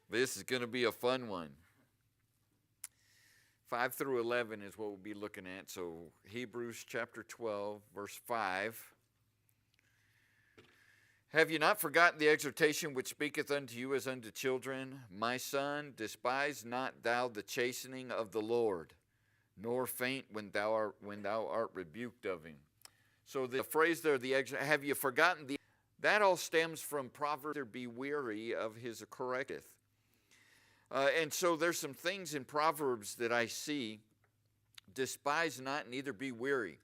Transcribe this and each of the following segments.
This is going to be a fun one. 5 through 11 is what we'll be looking at. So Hebrews chapter 12, verse 5. Have you not forgotten the exhortation which speaketh unto you as unto children? My son, despise not thou the chastening of the Lord, nor faint when thou art rebuked of him. So the phrase there, have you forgotten the, that all stems from Proverbs, be weary of his correcteth. And so there's some things in Proverbs that I see, despise not, neither be weary.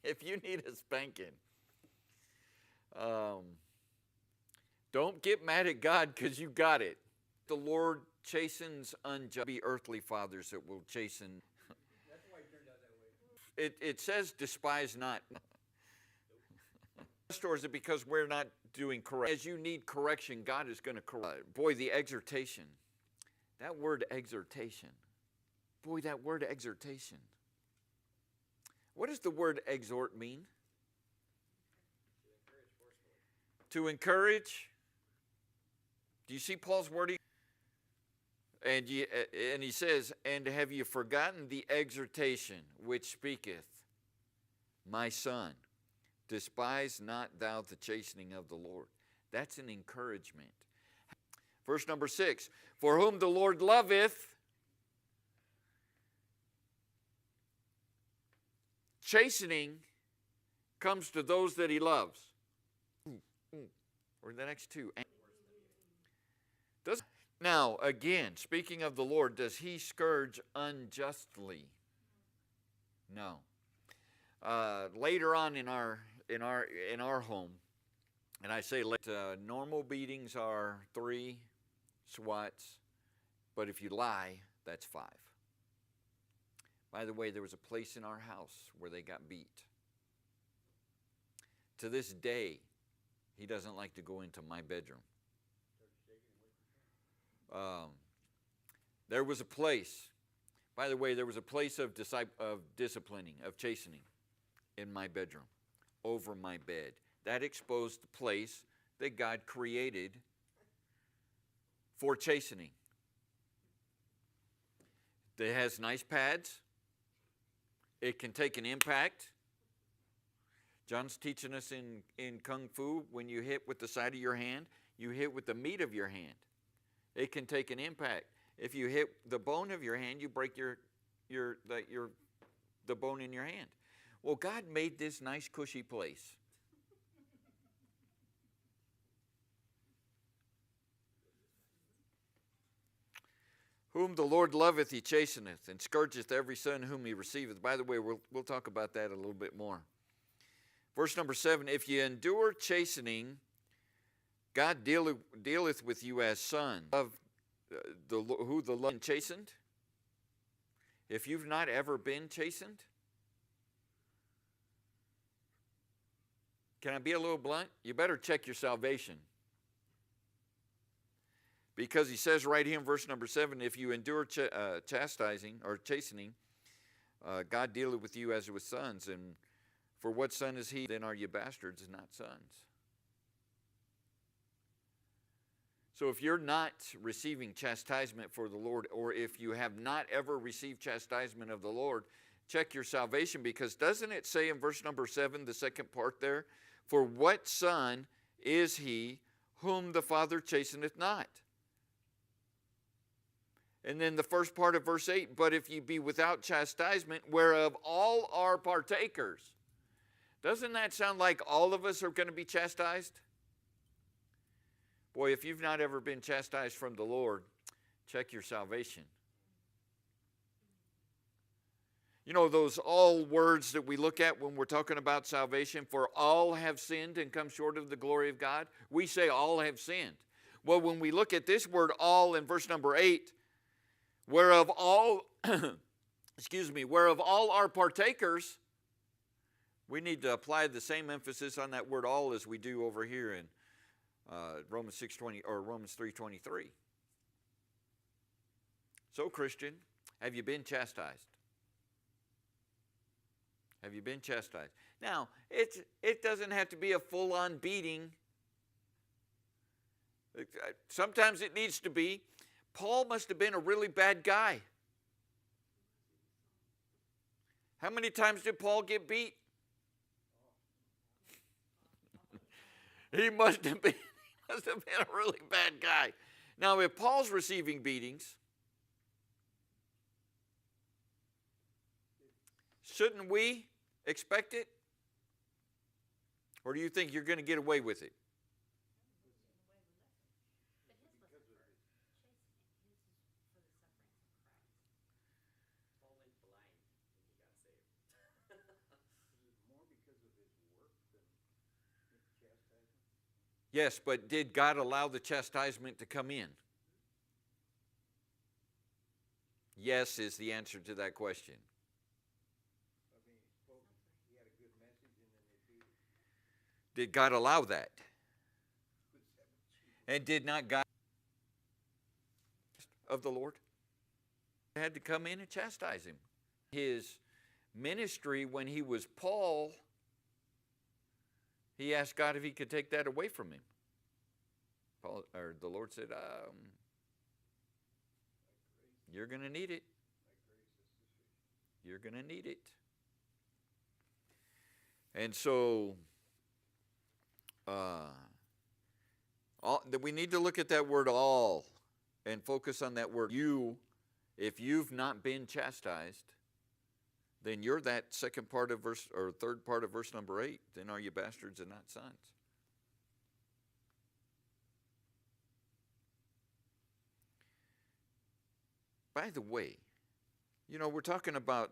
If you need a spanking, don't get mad at God because you got it. The Lord chastens unjust. Be earthly fathers that will chasten. That's why it turned out that way. It says despise not. Or is it because we're not doing correct? As you need correction, God is going to correct. Boy, the exhortation. That word exhortation. Boy, that word exhortation. What does the word exhort mean? To encourage. Do you see Paul's wording? And he says, and have you forgotten the exhortation which speaketh, my son, despise not thou the chastening of the Lord. That's an encouragement. Verse number 6, for whom the Lord loveth, chastening comes to those that he loves. Or the next two. Now, again, speaking of the Lord, does he scourge unjustly? No. Later on in our home, and I say normal beatings are 3 swats, but if you lie, that's 5. By the way, there was a place in our house where they got beat. To this day, he doesn't like to go into my bedroom. There was a place, by the way, there was a place of disciplining, of chastening in my bedroom, over my bed. That exposed the place that God created for chastening. It has nice pads. It can take an impact. John's teaching us in Kung Fu, when you hit with the side of your hand, you hit with the meat of your hand. It can take an impact. If you hit the bone of your hand, you break the bone in your hand. Well, God made this nice cushy place. Whom the Lord loveth, he chasteneth, and scourgeth every son whom he receiveth. By the way, we'll talk about that a little bit more. Verse number 7, if ye endure chastening, God dealeth with you as sons. Of who the Lord chastened? If you've not ever been chastened, can I be a little blunt? You better check your salvation. Because he says right here in verse number 7, if you endure chastising or chastening, God dealeth with you as with sons. And for what son is he? Then are you bastards and not sons. So if you're not receiving chastisement for the Lord, or if you have not ever received chastisement of the Lord, check your salvation, because doesn't it say in verse number 7, the second part there, for what son is he whom the Father chasteneth not? And then the first part of verse 8, but if ye be without chastisement, whereof all are partakers. Doesn't that sound like all of us are going to be chastised? Boy, if you've not ever been chastised from the Lord, check your salvation. You know those all words that we look at when we're talking about salvation, for all have sinned and come short of the glory of God? We say all have sinned. Well, when we look at this word all in verse number 8, whereof all, whereof all are partakers, we need to apply the same emphasis on that word all as we do over here in Romans 6:20 or Romans 3:23. So, Christian, have you been chastised? Have you been chastised? Now, it doesn't have to be a full-on beating. Sometimes it needs to be. Paul must have been a really bad guy. How many times did Paul get beat? He must have been a really bad guy. Now, if Paul's receiving beatings, shouldn't we expect it? Or do you think you're going to get away with it? Yes, but did God allow the chastisement to come in? Yes is the answer to that question. Did God allow that? And did not God of the Lord had to come in and chastise him? His ministry when he was Paul, he asked God if he could take that away from him. The Lord said, you're going to need it. You're going to need it. And so we need to look at that word all and focus on that word you. If you've not been chastised, then you're that second part of verse, or third part of verse number 8. Then are you bastards and not sons? By the way, we're talking about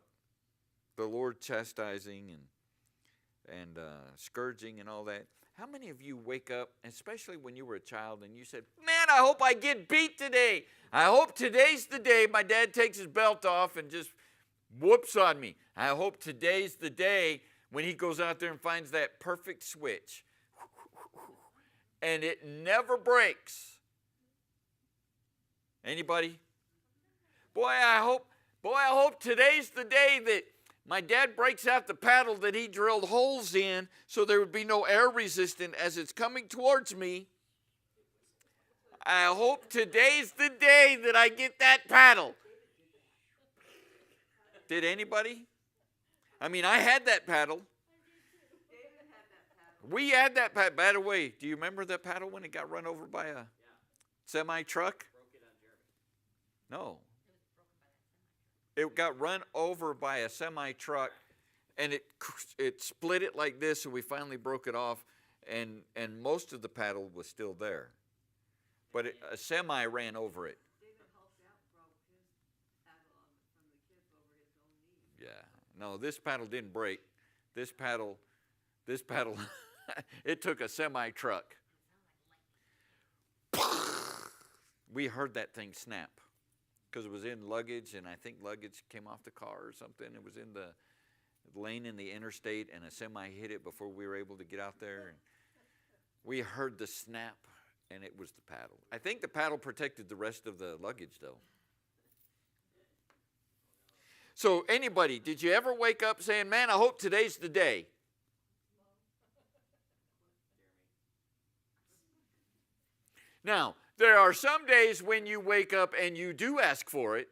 the Lord chastising and scourging and all that. How many of you wake up, especially when you were a child, and you said, man, I hope I get beat today. I hope today's the day my dad takes his belt off and just whoops on me. I hope today's the day when he goes out there and finds that perfect switch. And it never breaks. Anybody? Boy, I hope today's the day that my dad breaks out the paddle that he drilled holes in so there would be no air resistance as it's coming towards me. I hope today's the day that I get that paddle. Did anybody? I mean, I had that paddle. We had that paddle. By the way, do you remember that paddle when it got run over by a semi-truck? No. It got run over by a semi-truck, and it split it like this, and we finally broke it off, and most of the paddle was still there. But a semi ran over it. Yeah. No, this paddle didn't break. This paddle, it took a semi-truck. We heard that thing snap because it was in luggage, and I think luggage came off the car or something. It was in the lane in the interstate, and a semi hit it before we were able to get out there. And we heard the snap, and it was the paddle. I think the paddle protected the rest of the luggage, though. So anybody, did you ever wake up saying, man, I hope today's the day? Now, there are some days when you wake up and you do ask for it,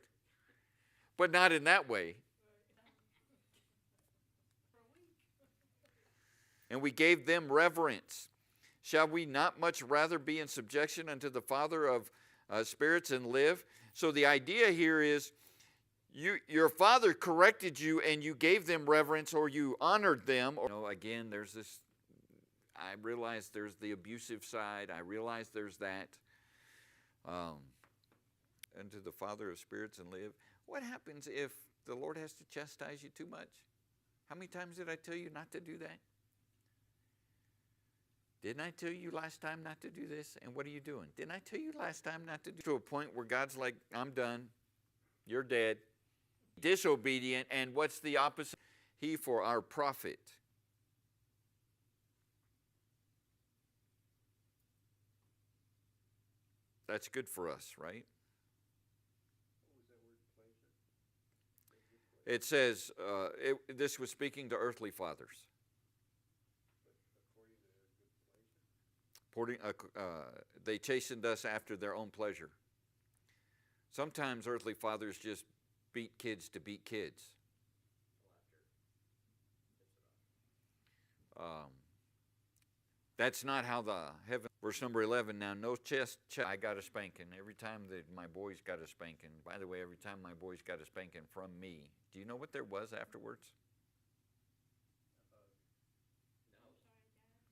but not in that way. And we gave them reverence. Shall we not much rather be in subjection unto the Father of spirits and live? So the idea here is, your father corrected you and you gave them reverence, or you honored them. Again, there's this, I realize there's the abusive side. I realize there's that. Unto the Father of spirits and live. What happens if the Lord has to chastise you too much? How many times did I tell you not to do that? Didn't I tell you last time not to do this? And what are you doing? Didn't I tell you last time not to do? To a point where God's like, I'm done. You're dead. Disobedient, and what's the opposite? He for our profit. That's good for us, right? It says, this was speaking to earthly fathers. They chastened us after their own pleasure. Sometimes earthly fathers just beat kids to beat kids. That's not how the heaven. Verse number 11. Now, no chest. I got a spanking every time that my boys got a spanking. By the way, every time my boys got a spanking from me. Do you know what there was afterwards? No.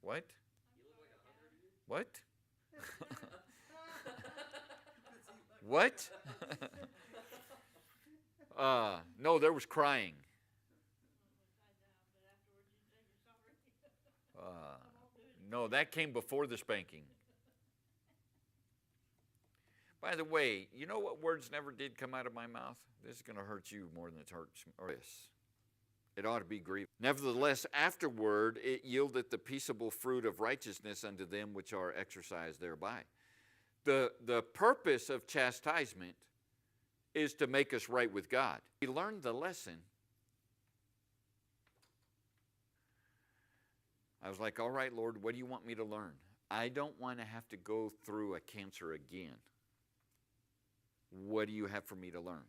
What? You look like What? What? No, there was crying. No, that came before the spanking. By the way, you know what words never did come out of my mouth? This is going to hurt you more than it hurts this. It ought to be grievous. Nevertheless, afterward it yieldeth the peaceable fruit of righteousness unto them which are exercised thereby. The purpose of chastisement is to make us right with God. We learned the lesson. I was like, all right, Lord, what do you want me to learn? I don't want to have to go through a cancer again. What do you have for me to learn?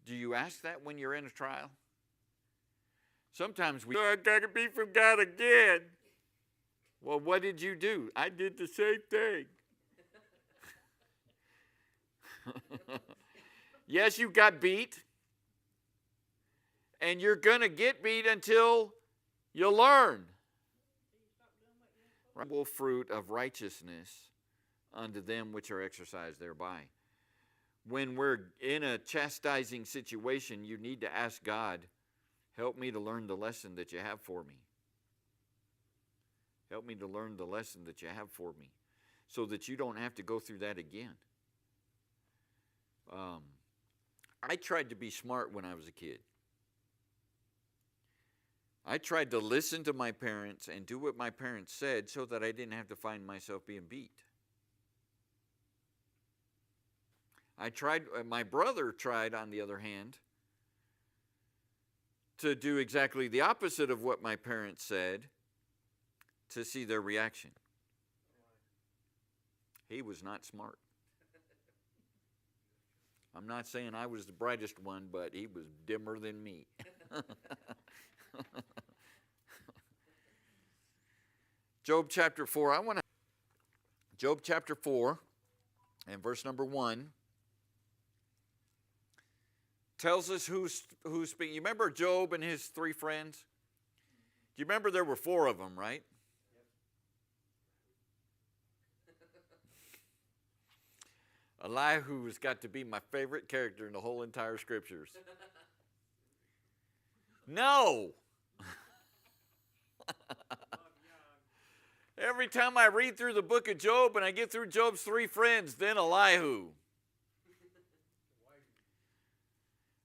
Do you ask that when you're in a trial? Sometimes I got to be from God again. Well, what did you do? I did the same thing. Yes, you got beat. And you're going to get beat until you learn. Fruit of righteousness unto them which are exercised thereby. When we're in a chastising situation, you need to ask God, help me to learn the lesson that you have for me. Help me to learn the lesson that you have for me so that you don't have to go through that again. I tried to be smart when I was a kid. I tried to listen to my parents and do what my parents said so that I didn't have to find myself being beat. My brother tried, on the other hand, to do exactly the opposite of what my parents said to see their reaction. He was not smart. I'm not saying I was the brightest one, but he was dimmer than me. Job chapter 4. Job chapter 4 and verse number 1 tells us who's speaking. You remember Job and his 3 friends? Do you remember there were 4 of them, right? Elihu has got to be my favorite character in the whole entire scriptures. No! Every time I read through the book of Job and I get through Job's 3 friends, then Elihu.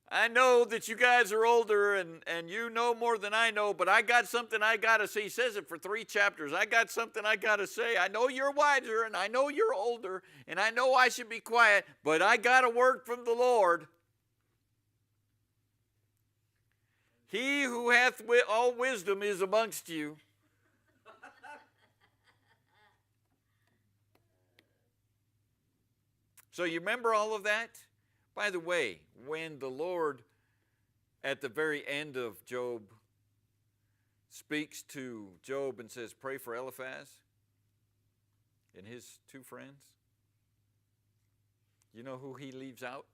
I know that you guys are older and you know more than I know, but I got something I got to say. He says it for 3 chapters. I got something I got to say. I know you're wiser and I know you're older and I know I should be quiet, but I got a word from the Lord. He who hath all wisdom is amongst you. So you remember all of that? By the way, when the Lord, at the very end of Job, speaks to Job and says, pray for Eliphaz and his 2 friends, you know who he leaves out?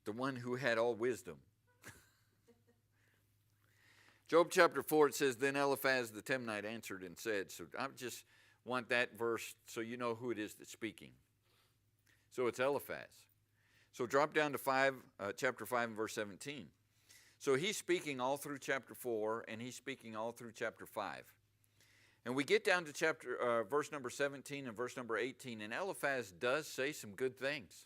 The one who had all wisdom. Job chapter 4, it says, then Eliphaz the Temanite answered and said, so I just want that verse so you know who it is that's speaking. So it's Eliphaz. So drop down to chapter 5 and verse 17. So he's speaking all through chapter 4 and he's speaking all through chapter 5. And we get down to verse number 17 and verse number 18, and Eliphaz does say some good things.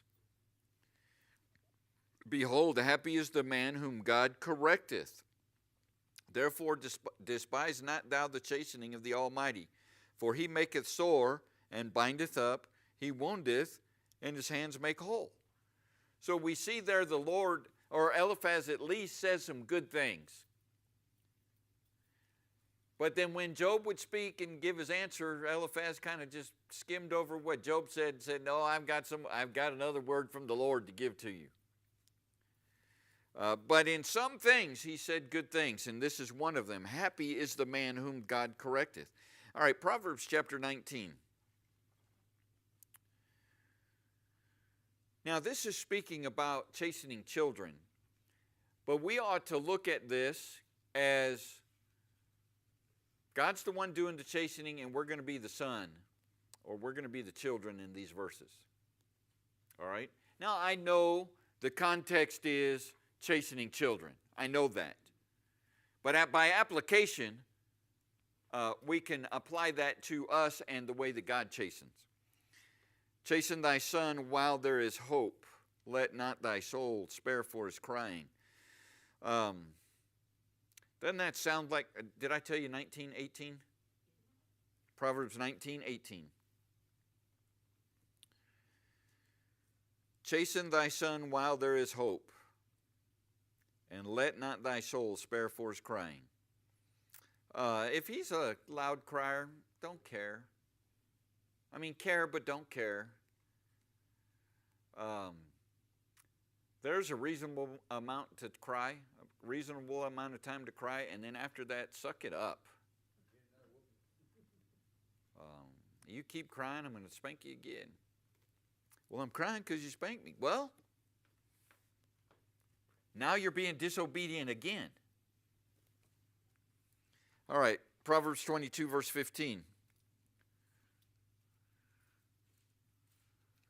Behold, happy is the man whom God correcteth. Therefore despise not thou the chastening of the Almighty. For he maketh sore and bindeth up, he woundeth, and his hands make whole. So we see there the Lord, or Eliphaz at least, says some good things. But then when Job would speak and give his answer, Eliphaz kind of just skimmed over what Job said and said, no, I've got another word from the Lord to give to you. But in some things he said good things, and this is one of them. Happy is the man whom God correcteth. All right, Proverbs chapter 19. Now this is speaking about chastening children, but we ought to look at this as God's the one doing the chastening, and we're going to be the son, or we're going to be the children in these verses. All right? Now, I know the context is chastening children. I know that. But by application, we can apply that to us and the way that God chastens. Chasten thy son while there is hope. Let not thy soul spare for his crying. Doesn't that sound like, did I tell you 19:18? Proverbs 19:18. Chasten thy son while there is hope, and let not thy soul spare for his crying. If he's a loud crier, don't care. I mean, care, but don't care. There's a reasonable amount to cry, a reasonable amount of time to cry, and then after that, suck it up. You keep crying, I'm going to spank you again. Well, I'm crying because you spanked me. Well, now you're being disobedient again. All right, Proverbs 22, verse 15.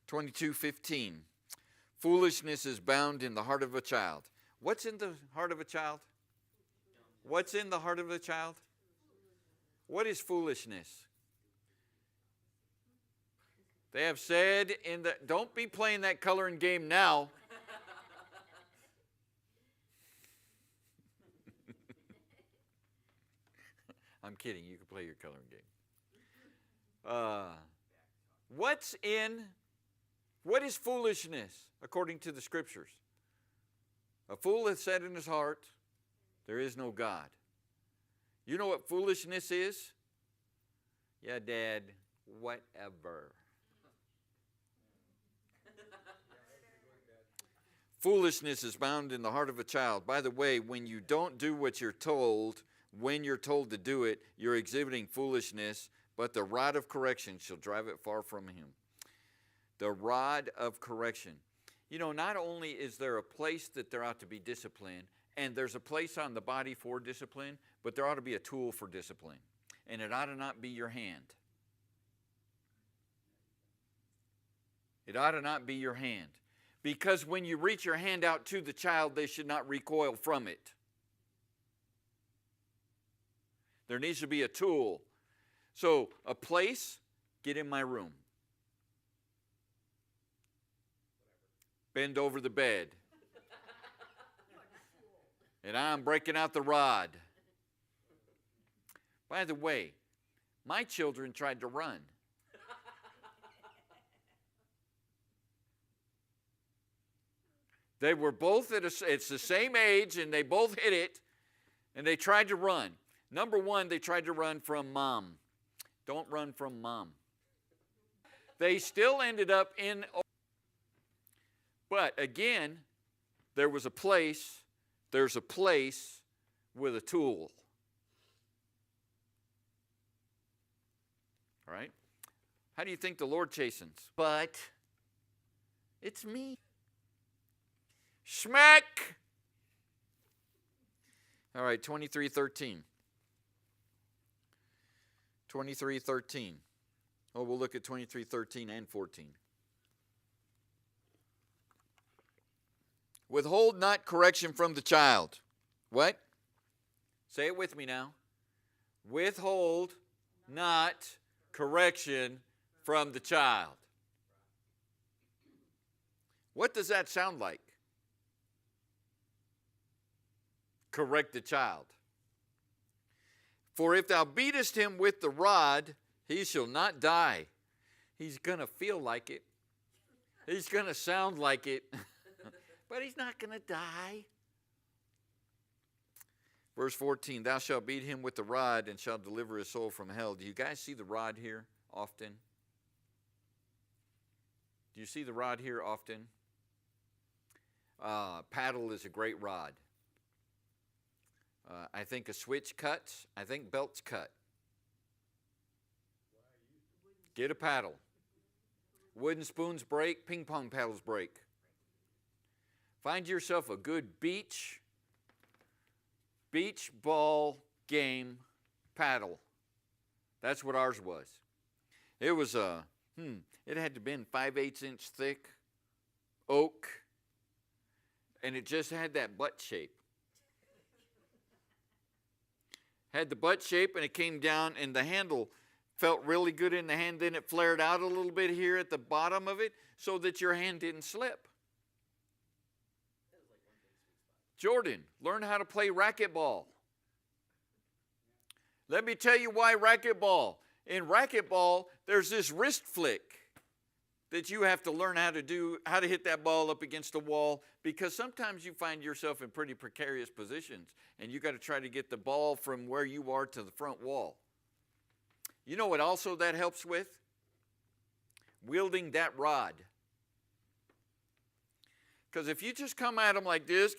22:15. Foolishness is bound in the heart of a child. What's in the heart of a child? What's in the heart of a child? What is foolishness? They have said don't be playing that coloring game now. I'm kidding. You can play your coloring game. What is foolishness according to the Scriptures? A fool hath said in his heart, there is no God. You know what foolishness is? Yeah, Dad, whatever. Foolishness is bound in the heart of a child. By the way, when you don't do what you're told, when you're told to do it, you're exhibiting foolishness, but the rod of correction shall drive it far from him. The rod of correction. You know, not only is there a place that there ought to be discipline, and there's a place on the body for discipline, but there ought to be a tool for discipline. And it ought to not be your hand. It ought to not be your hand. Because when you reach your hand out to the child, they should not recoil from it. There needs to be a tool. So, a place, get in my room. Bend over the bed. And I'm breaking out the rod. By the way, my children tried to run. They were both it's the same age, and they both hit it, and they tried to run. Number one, they tried to run from Mom. Don't run from Mom. They still ended up in... But again, there's a place with a tool. All right? How do you think the Lord chastens? But it's me. Smack! All right, 23:13. 23:13. Oh, we'll look at 23:13 and 14. Withhold not correction from the child. What? Say it with me now. Withhold not correction from the child. What does that sound like? Correct the child. For if thou beatest him with the rod, he shall not die. He's going to feel like it. He's going to sound like it. But he's not going to die. Verse 14, thou shalt beat him with the rod and shalt deliver his soul from hell. Do you guys see the rod here often? Do you see the rod here often? Paddle is a great rod. I think a switch cuts. I think belts cut. Get a paddle. Wooden spoons break. Ping pong paddles break. Find yourself a good beach ball game paddle. That's what ours was. It was it had to be 5/8 inch thick, oak, and it just had that butt shape. Had the butt shape, and it came down, and the handle felt really good in the hand. Then it flared out a little bit here at the bottom of it so that your hand didn't slip. Jordan, learn how to play racquetball. Let me tell you why racquetball. In racquetball, there's this wrist flick that you have to learn how to do, how to hit that ball up against the wall, because sometimes you find yourself in pretty precarious positions, and you got to try to get the ball from where you are to the front wall. You know what also that helps with? Wielding that rod. Because if you just come at them like this,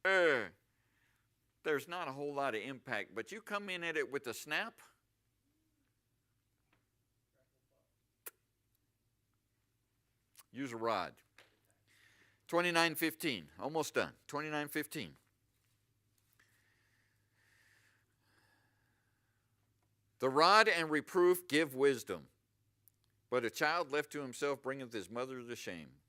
there's not a whole lot of impact. But you come in at it with a snap, use a rod. 29:15, almost done. 29:15. The rod and reproof give wisdom, but a child left to himself bringeth his mother to shame.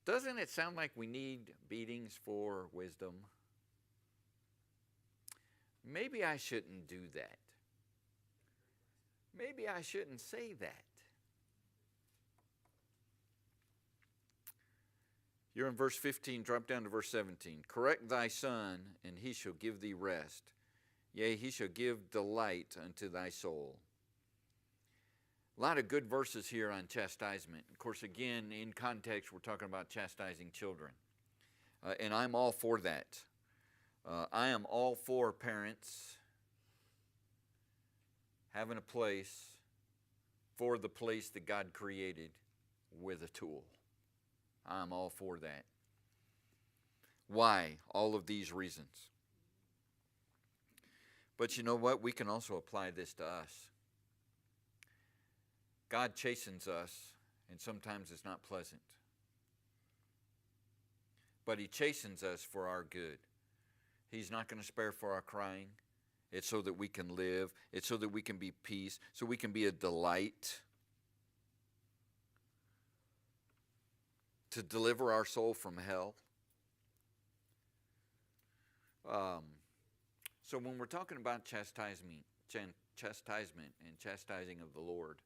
Doesn't it sound like we need beatings for wisdom? Maybe I shouldn't do that. Maybe I shouldn't say that. You're in verse 15, drop down to verse 17. Correct thy son, and he shall give thee rest. Yea, he shall give delight unto thy soul. A lot of good verses here on chastisement. Of course, again, in context, we're talking about chastising children. And I'm all for that. I am all for parents having a place for the place that God created with a tool. I'm all for that. Why? All of these reasons. But you know what? We can also apply this to us. God chastens us, and sometimes it's not pleasant. But he chastens us for our good. He's not going to spare for our crying. It's so that we can live. It's so that we can be peace, so we can be a delight to deliver our soul from hell. So when we're talking about chastisement and chastising of the Lord,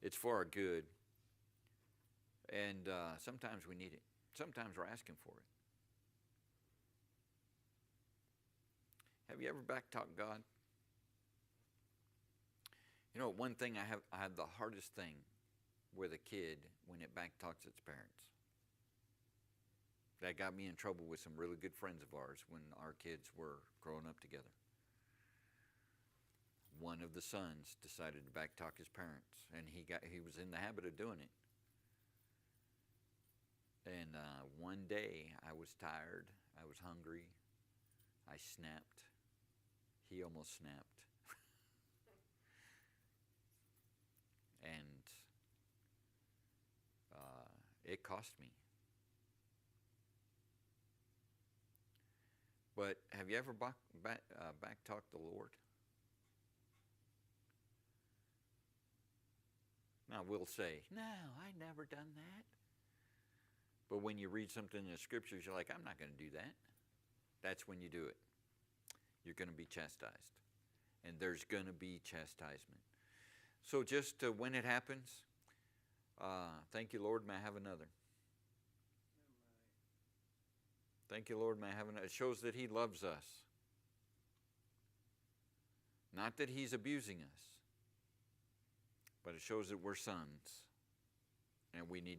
it's for our good. And sometimes we need it. Sometimes we're asking for it. Have you ever backtalked God? You know, one thing I have the hardest thing with a kid when it backtalks its parents. That got me in trouble with some really good friends of ours when our kids were growing up together. One of the sons decided to backtalk his parents, and he was in the habit of doing it. And one day, I was tired, I was hungry, I snapped. He almost snapped. And it cost me. But have you ever backtalked the Lord? Now we'll say, no, I never done that. But when you read something in the scriptures, you're like, I'm not going to do that. That's when you do it. You're going to be chastised. And there's going to be chastisement. So just when it happens, thank you, Lord, may I have another. Thank you, Lord, may I have another. It shows that he loves us. Not that he's abusing us. But it shows that we're sons. And we need